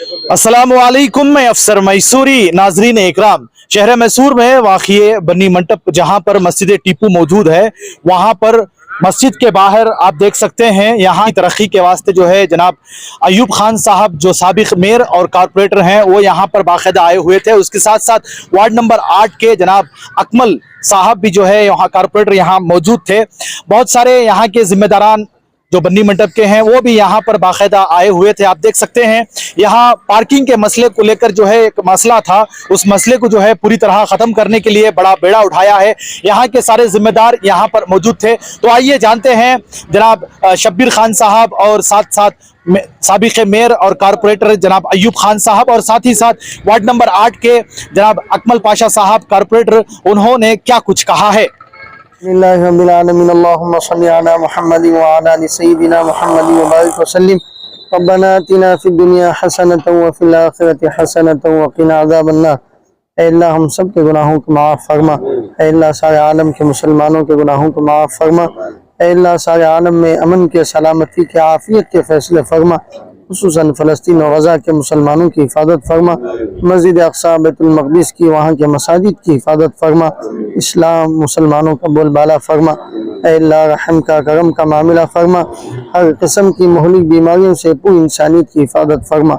अस्सलामुअलैकुम, मैं अफसर मैसूरी। नाजरीन इकराम, शहर मैसूर में वाक़िए बन्नी मंटप जहां पर मस्जिद टीपू मौजूद है, वहां पर मस्जिद के बाहर आप देख सकते हैं यहाँ की तरक्की के वास्ते जो है जनाब अयूब खान साहब जो साबिक मेयर और कारपोरेटर हैं वो यहाँ पर बाकायदा आए हुए थे। उसके साथ साथ वार्ड नंबर 8 के जनाब अकमल साहब भी जो है यहाँ कारपोरेटर यहाँ मौजूद थे। बहुत सारे यहाँ के जिम्मेदारान जो बन्नी मंडप के हैं वो भी यहाँ पर बाकायदा आए हुए थे। आप देख सकते हैं यहाँ पार्किंग के मसले को लेकर जो है एक मसला था, उस मसले को जो है पूरी तरह खत्म करने के लिए बड़ा बेड़ा उठाया है। यहाँ के सारे जिम्मेदार यहाँ पर मौजूद थे। तो आइए जानते हैं जनाब शब्बीर खान साहब और साथ साथ साबिक मेयर और कारपोरेटर जनाब अयूब खान साहब और साथ ही साथ वार्ड नंबर 8 के जनाब अकमल पाशा साहब कारपोरेटर, उन्होंने क्या कुछ कहा है। रब्बना आतिना फिद दुनिया हसनतन व फिल आखिरति हसनतन व क़िना अज़ाबन्नार। ऐ अल्लाह हम सब के गुनाहों को माफ़ फरमा। ऐ अल्लाह सारे आलम के मुसलमानों के गुनाहों को माफ़ फरमा। ऐ अल्लाह सारे आलम में अमन के, सलामती के, आफ़ियत के फ़ैसले फरमा। खुसूसन फ़लस्तीन और गज़ा के मुसलमानों की हिफाजत फरमा। मस्जिद अक़सा, बैतुल मक़दिस की, वहाँ के मसाजिद की हिफाजत फरमा। इस्लाम मुसलमानों का बोलबाला फरमा। ऐ अल्लाह रहम का, करम का मामला फरमा। हर किस्म की महलिक बीमारियों से पूरी इंसानियत की हिफाजत फरमा।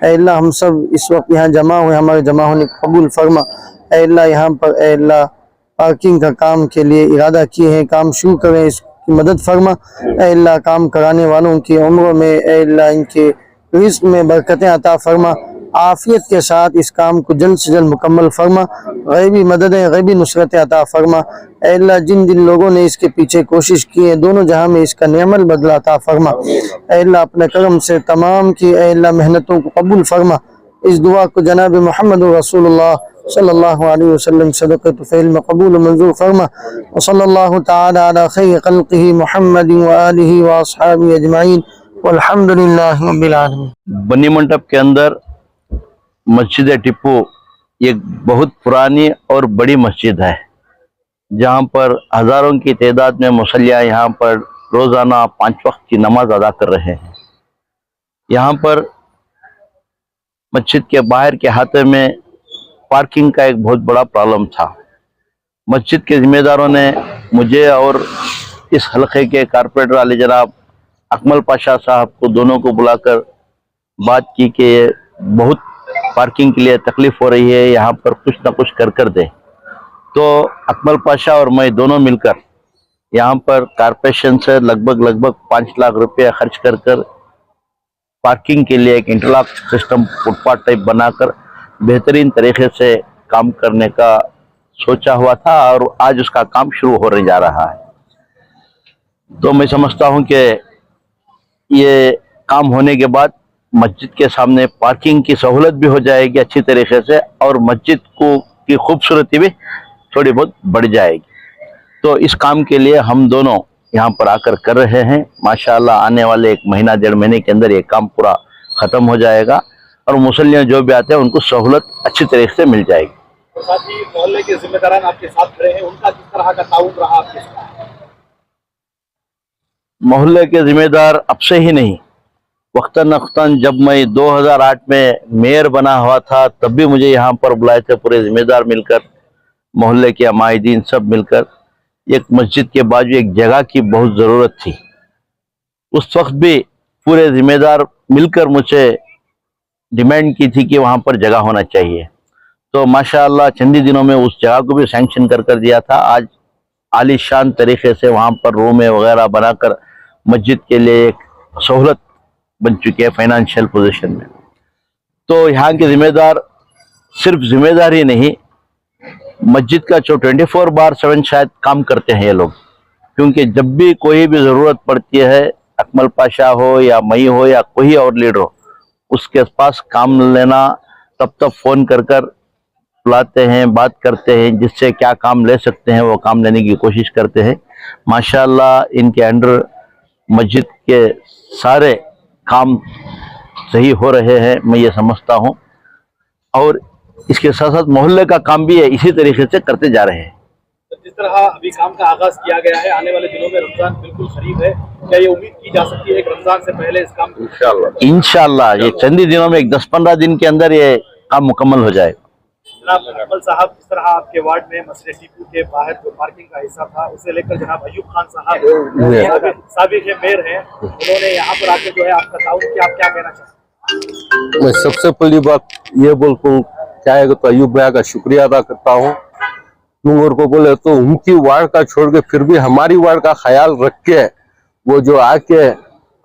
ऐ अल्लाह हम सब इस वक्त यहाँ जमा हुए, हमारे जमा होने को कबूल फरमा। ऐ अल्लाह यहाँ पर ऐ अल्लाह पार्किंग का काम के लिए इरादा किए हैं, काम शुरू करें, इसकी मदद फरमा। ऐ अल्लाह काम कराने वालों की उम्रों में, ऐ अल्लाह इनके रिज़्क़ में बरकतें अता फरमा। आफ़ियत के साथ इस काम को जल्द से जल्द मुकम्मल फरमा। गैबी मददें, गैबी नुसरतें अता फरमा। ऐ अल्लाह जिन जिन लोगों ने इसके पीछे कोशिश की है, दोनों जहां में इसका नेमल बदला अता फरमा। ऐ अल्लाह अपने करम से तमाम की ऐ अल्लाह मेहनतों को कबूल फरमा। इस दुआ को जनाब मोहम्मद रसूलुल्लाह सल्लल्लाहु अलैहि वसल्लम सदक़तु फ़िल में कबूल मंजूर फरमा। व सल्लल्लाहु तआला अला खैरि खल्क़िही मुहम्मद व आलिही व अस्हाबिही अजमाइन वल्हम्दुलिल्लाहि रब्बिल आलमीन। बन्नी मंडप के अंदर मस्जिद टीपू एक बहुत पुरानी और बड़ी मस्जिद है, जहां पर हजारों की तादाद में मुसल्लियाँ यहाँ पर रोज़ाना 5 वक्त की नमाज अदा कर रहे हैं। यहाँ पर मस्जिद के बाहर के हाथे में पार्किंग का एक बहुत बड़ा प्रॉब्लम था। मस्जिद के जिम्मेदारों ने मुझे और इस हलके के कारपोरेटर वाले जनाब अकमल पाशा साहब को, दोनों को बुलाकर बात की कि बहुत पार्किंग के लिए तकलीफ हो रही है, यहाँ पर कुछ ना कुछ कर दे। तो अकमल पाशा और मैं दोनों मिलकर यहाँ पर कारपोरेशन से लगभग 5 लाख रुपये खर्च कर पार्किंग के लिए एक इंटरलॉक सिस्टम फुटपाथ टाइप बनाकर बेहतरीन तरीके से काम करने का सोचा हुआ था और आज उसका काम शुरू होने जा रहा है। तो मैं समझता हूँ कि ये काम होने के बाद मस्जिद के सामने पार्किंग की सहूलत भी हो जाएगी अच्छी तरीके से और मस्जिद को की खूबसूरती भी थोड़ी बहुत बढ़ जाएगी। तो इस काम के लिए हम दोनों यहाँ पर आकर कर रहे हैं। माशाअल्लाह आने वाले 1 महीना 1.5 महीने के अंदर ये काम पूरा ख़त्म हो जाएगा और मुसल्लियाँ जो भी आते हैं उनको सहूलत अच्छी तरीके से मिल जाएगी। तो साथ ही मोहल्ले के जिम्मेदारान आपके साथ खड़े हैं, उनका किस तरह का ताउन रहा आपके साथ? मोहल्ले के जिम्मेदार अब से ही नहीं, वक्तन अख्तन जब मैं 2008 में मेयर बना हुआ था तब भी मुझे यहाँ पर बुलाए थे पूरे जिम्मेदार मिलकर, मोहल्ले के अमायदीन सब मिलकर। एक मस्जिद के बाजू एक जगह की बहुत ज़रूरत थी। उस वक्त भी पूरे जिम्मेदार मिलकर मुझे डिमांड की थी कि वहाँ पर जगह होना चाहिए। तो माशाअल्लाह चंद ही दिनों में उस जगह को भी सैंक्शन कर दिया था। आज आलीशान तरीके से वहाँ पर रूमें वगैरह बनाकर मस्जिद के लिए एक सहूलत बन चुकी है फाइनेंशियल पोजीशन में। तो यहाँ के जिम्मेदार सिर्फ जिम्मेदार ही नहीं, मस्जिद का जो 24/7 शायद काम करते हैं ये लोग, क्योंकि जब भी कोई भी ज़रूरत पड़ती है, अकमल पाशा हो या मई हो या कोई और लीडर हो, उसके पास काम लेना तब फ़ोन कर बुलाते हैं, बात करते हैं, जिससे क्या काम ले सकते हैं वो काम लेने की कोशिश करते हैं। माशाअल्लाह इनके अंडर मस्जिद के सारे काम सही हो रहे हैं, मैं ये समझता हूँ। और इसके साथ साथ मोहल्ले का काम भी है इसी तरीके से करते जा रहे हैं। जिस तरह अभी काम का आगाज किया गया है, आने वाले दिनों में रमजान बिल्कुल करीब है, क्या ये उम्मीद की जा सकती है कि रमजान से पहले इस काम को इंशाल्लाह ये चंद ही दिनों में 10-15 दिन के अंदर ये काम मुकम्मल हो जाए। जनाब अकमल साहब, जिस तरह आपके वार्ड में मस्जिद टीपू के बाहर जो पार्किंग का हिस्सा था, उसे लेकर जनाब अयूब खान साहब साबिक मेयर हैं, उन्होंने यहाँ पर आके जो है आपका ताउन किया, आप क्या कहना चाहते हैं? मैं सबसे पहली बात ये बोलता हूँ, क्या है तो अयूब भैया का शुक्रिया अदा करता हूँ। और को बोले तो उनकी वार्ड का छोड़ के फिर भी हमारी वार्ड का ख्याल रख के वो जो आके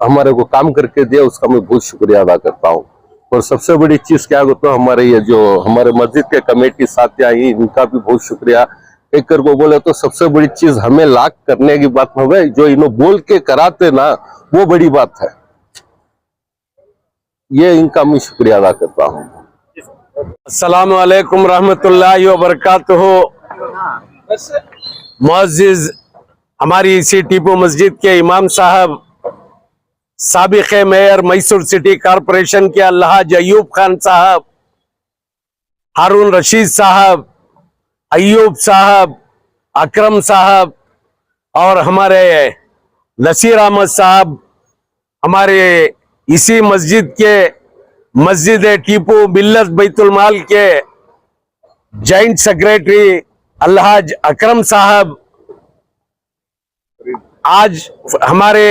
हमारे को काम करके दिया, उसका मैं बहुत शुक्रिया अदा करता हूँ। और सबसे बड़ी चीज क्या होता है, हमारे ये जो हमारे मस्जिद के कमेटी साथी आई, इनका भी बहुत शुक्रिया। एक कर को बोले तो सबसे बड़ी चीज हमें लाख करने की बात हो गई, जो इन्हों बोल के कराते ना, वो बड़ी बात है। ये इनका मैं शुक्रिया अदा करता हूँ। अस्सलाम वालेकुम रहमतुल्लाहि व बरकातुहू। मुअज़्ज़िज़ हमारी इसी टीपू मस्जिद के इमाम साहब, साबिक़ मेयर मैसूर सिटी कॉरपोरेशन के अलहाज अयूब खान साहब, हारून रशीद साहब, अयूब साहब, अकरम साहब और हमारे नसीर अहमद साहब, हमारे इसी मस्जिद के मस्जिद टीपू मिल्लत बैतुल माल के जॉइंट सेक्रेटरी अलहाज अकरम साहब, आज हमारे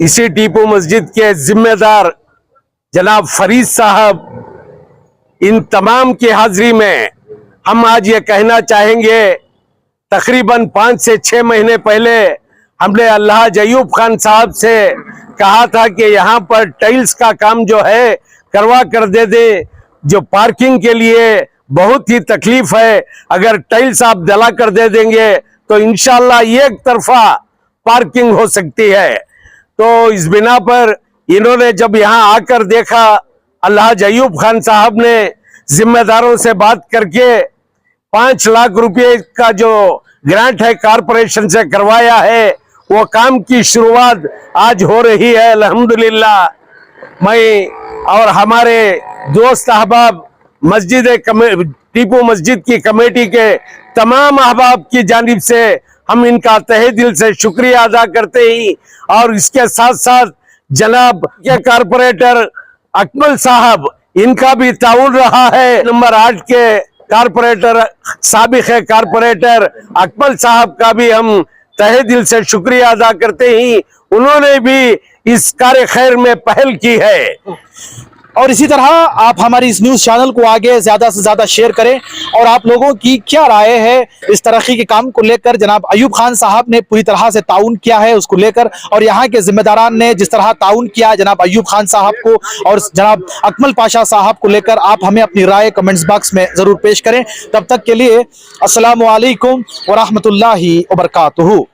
इसी टीपू मस्जिद के जिम्मेदार जनाब फरीद साहब, इन तमाम की हाजिरी में हम आज ये कहना चाहेंगे, तकरीबन 5 से 6 महीने पहले हमने अलहाज अयूब खान साहब से कहा था कि यहाँ पर टाइल्स का काम जो है करवा कर दे दे, जो पार्किंग के लिए बहुत ही तकलीफ है, अगर टाइल्स आप डला कर दे देंगे तो इंशाल्लाह एक तरफा पार्किंग हो सकती है। तो इस बिना पर इन्होंने जब यहाँ आकर देखा, अलहाज अयूब खान साहब ने जिम्मेदारों से बात करके 5 लाख रुपए का जो ग्रांट है कारपोरेशन से करवाया है, वो काम की शुरुआत आज हो रही है अल्हम्दुलिल्लाह। मैं और हमारे दोस्त अहबाब मस्जिद टीपू मस्जिद की कमेटी के तमाम अहबाब की जानिब से हम इनका तहे दिल से शुक्रिया अदा करते ही, और इसके साथ साथ जनाब के कारपोरेटर अकमल साहब, इनका भी ताउन रहा है। नंबर 8 के कारपोरेटर साबिक़ कारपोरेटर अकमल साहब का भी हम तहे दिल से शुक्रिया अदा करते ही, उन्होंने भी इस कार्य खैर में पहल की है। और इसी तरह आप हमारी इस न्यूज़ चैनल को आगे ज़्यादा से ज़्यादा शेयर करें, और आप लोगों की क्या राय है इस तरक्की के काम को लेकर। जनाब अयूब खान साहब ने पूरी तरह से ताउन किया है उसको लेकर, और यहाँ के जिम्मेदारान ने जिस तरह ताउन किया जनाब अयूब खान साहब को और जनाब अकमल पाशा साहब को लेकर, आप हमें अपनी राय कमेंट्स बॉक्स में ज़रूर पेश करें। तब तक के लिए अस्सलामु अलैकुम व रहमतुल्लाहि व बरकातुहू।